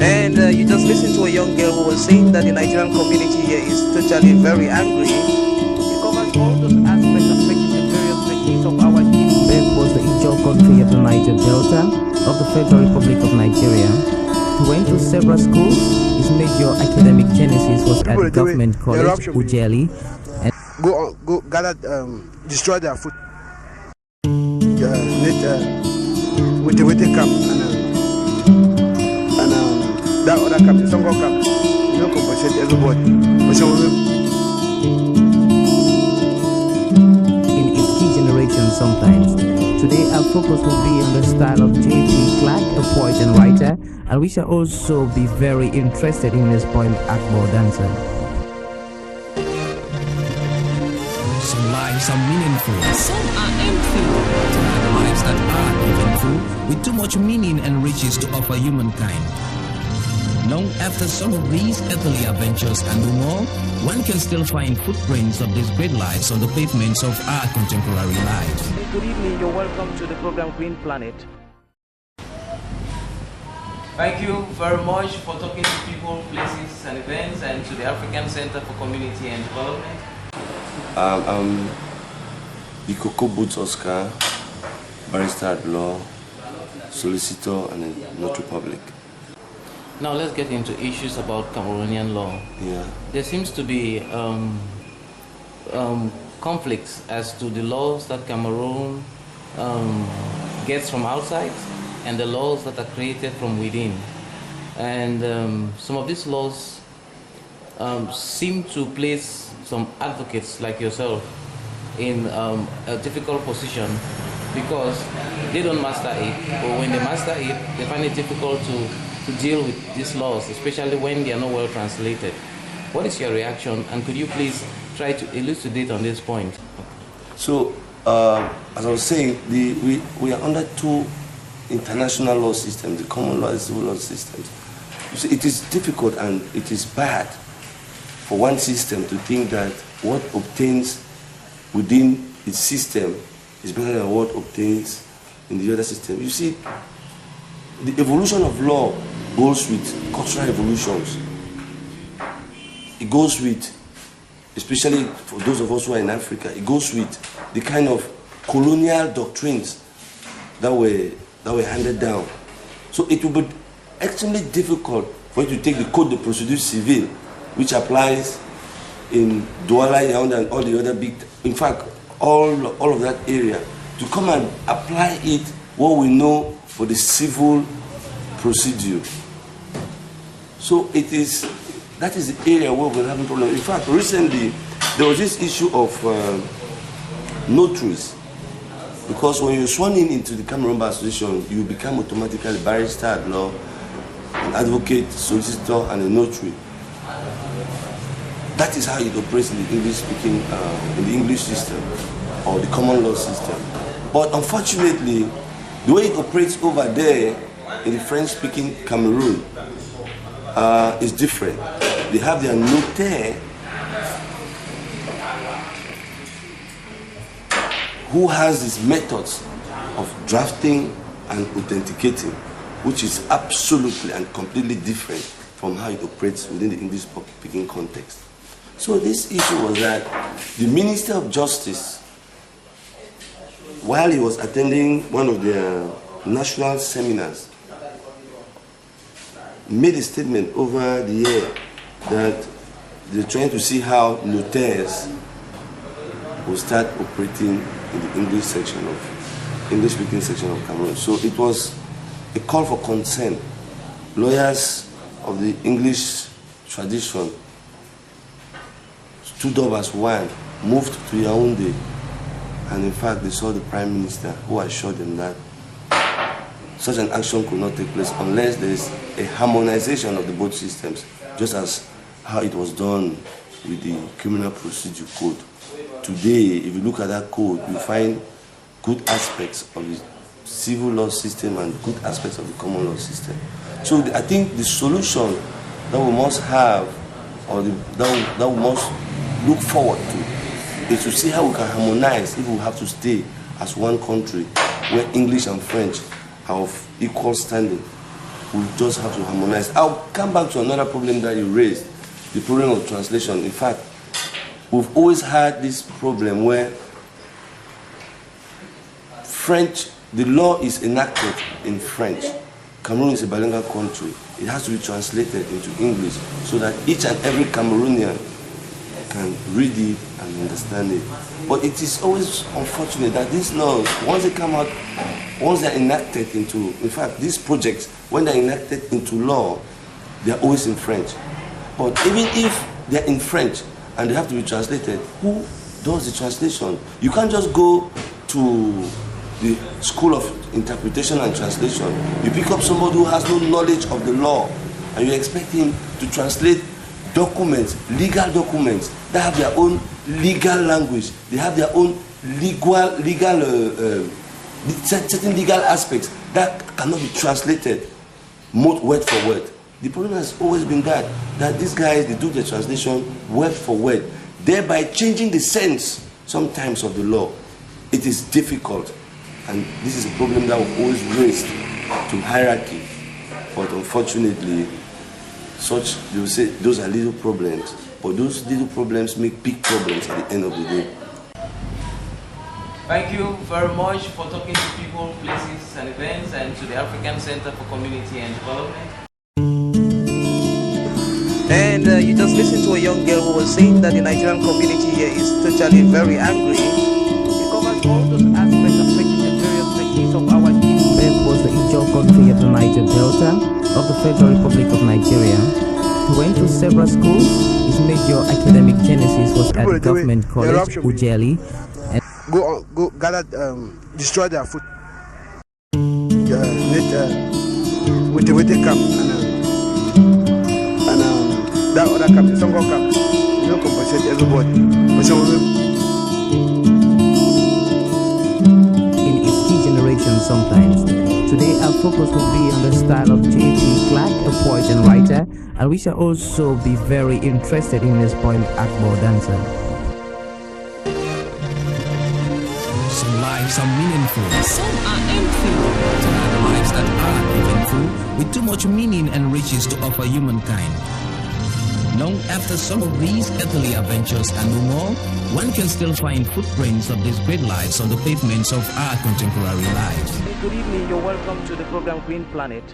And you just listen to a young girl who was saying that the Nigerian community here is totally very angry. It covers all those aspects affecting the various sections of our people. Beg was the geography of the Niger Delta of the Federal Republic of Nigeria. He went to several schools. His major academic genesis was at Government College, Ujeli. And go gather, destroy their food. With the camp and that other camp, the Songo camp, you don't compensate everybody. In its key generation sometimes. Today our focus will be on the style of J.P. Clark, a poet and writer, and we shall also be very interested in his poem Akbo Dancer. Some lives are meaningful, some are empty. There are lives that are eventful, with too much meaning and riches to offer humankind. Long after some of these earthly adventures and no more, one can still find footprints of these great lives on the pavements of our contemporary lives. Good evening, you're welcome to the program Green Planet. Thank you very much for talking to people, places and events, and to the African Center for Community and Development. I'm Bikoko Boots Oscar, Barrister at Law, Solicitor and a Notary Public. Now let's get into issues about Cameroonian law. Yeah. There seems to be conflicts as to the laws that Cameroon gets from outside and the laws that are created from within. And some of these laws seem to place some advocates like yourself in a difficult position because they don't master it, or when they master it, they find it difficult to deal with these laws, especially when they are not well translated. What is your reaction, and could you please try to elucidate on this point? So, as I was saying, we are under two international law systems, the common law and civil law systems. You see, it is difficult and it is bad for one system to think that what obtains within its system is better than what obtains in the other system. You see, the evolution of law goes with cultural evolutions. It goes with, especially for those of us who are in Africa, it goes with the kind of colonial doctrines that were handed down. So it will be extremely difficult for you to take the Code de Procédure Civile, which applies in Douala, Yaoundé, and all the other big, in fact, all of that area, to come and apply it, what we know for the civil procedure. So that is the area where we're having problems. In fact, recently, there was this issue of notaries. Because when you're sworn into the Cameroon Bar Association, you become automatically barrister at law, an advocate, solicitor, and a notary. That is how it operates in the English-speaking, in the English system, or the common law system. But unfortunately, the way it operates over there in the French-speaking Cameroon is different. They have their notaire who has these methods of drafting and authenticating, which is absolutely and completely different from how it operates within the English-speaking context. So this issue was that the Minister of Justice, while he was attending one of their national seminars, made a statement over the year that they're trying to see how notaires will start operating in the English-speaking section of Cameroon. So it was a call for concern. Lawyers of the English tradition stood up as one, moved to Yaoundé, and in fact they saw the Prime Minister, who assured them that such an action could not take place unless there is a harmonization of the both systems, just as how it was done with the Criminal Procedure Code. Today, if you look at that code, you find good aspects of the civil law system and good aspects of the common law system. So I think the solution that we must have, or that we must look forward to, is to see how we can harmonize if we have to stay as one country where English and French are of equal standing. we just have to harmonize. I'll come back to another problem that you raised, the problem of translation. In fact, we've always had this problem where French, the law is enacted in French. Cameroon is a bilingual country. It has to be translated into English so that each and every Cameroonian can read it and understand it. But it is always unfortunate that these laws, once they come out, once they're enacted into, in fact, these projects, when they're enacted into law, they're always in French. But even if they're in French and they have to be translated, who does the translation? You can't just go to the School of Interpretation and Translation. You pick up somebody who has no knowledge of the law and you expect him to translate documents, legal documents that have their own legal language. They have their own certain legal aspects that cannot be translated word for word. The problem has always been that these guys, they do the translation word for word, thereby changing the sense sometimes of the law. It is difficult, and this is a problem that we've always raised to hierarchy. But unfortunately, they will say those are little problems, but those little problems make big problems at the end of the day. Thank you very much for talking to people, places and events, and to the African Center for Community and Development. And you just listened to a young girl who was saying that the Nigerian community here is totally very angry. It covers all those aspects affecting the various sections of our youth. That was the Ijaw country of the Niger Delta of the Federal Republic of Nigeria. He went to several schools. His major academic genesis was at the government college, Ujeli. Go gather, destroy their food. With the camp and that other camp, Songo camp. You don't compensate everybody. In its key generation sometimes. Today our focus will be on the style of J.P. Clark, a poet and writer, and we shall also be very interested in his poem Akbo Dancer. Some lives are meaningful. Some are empty. There are lives that are eventful, with too much meaning and riches to offer humankind. Long after some of these earthly adventures are no more, one can still find footprints of these great lives on the pavements of our contemporary lives. Good evening, you're welcome to the program Green Planet.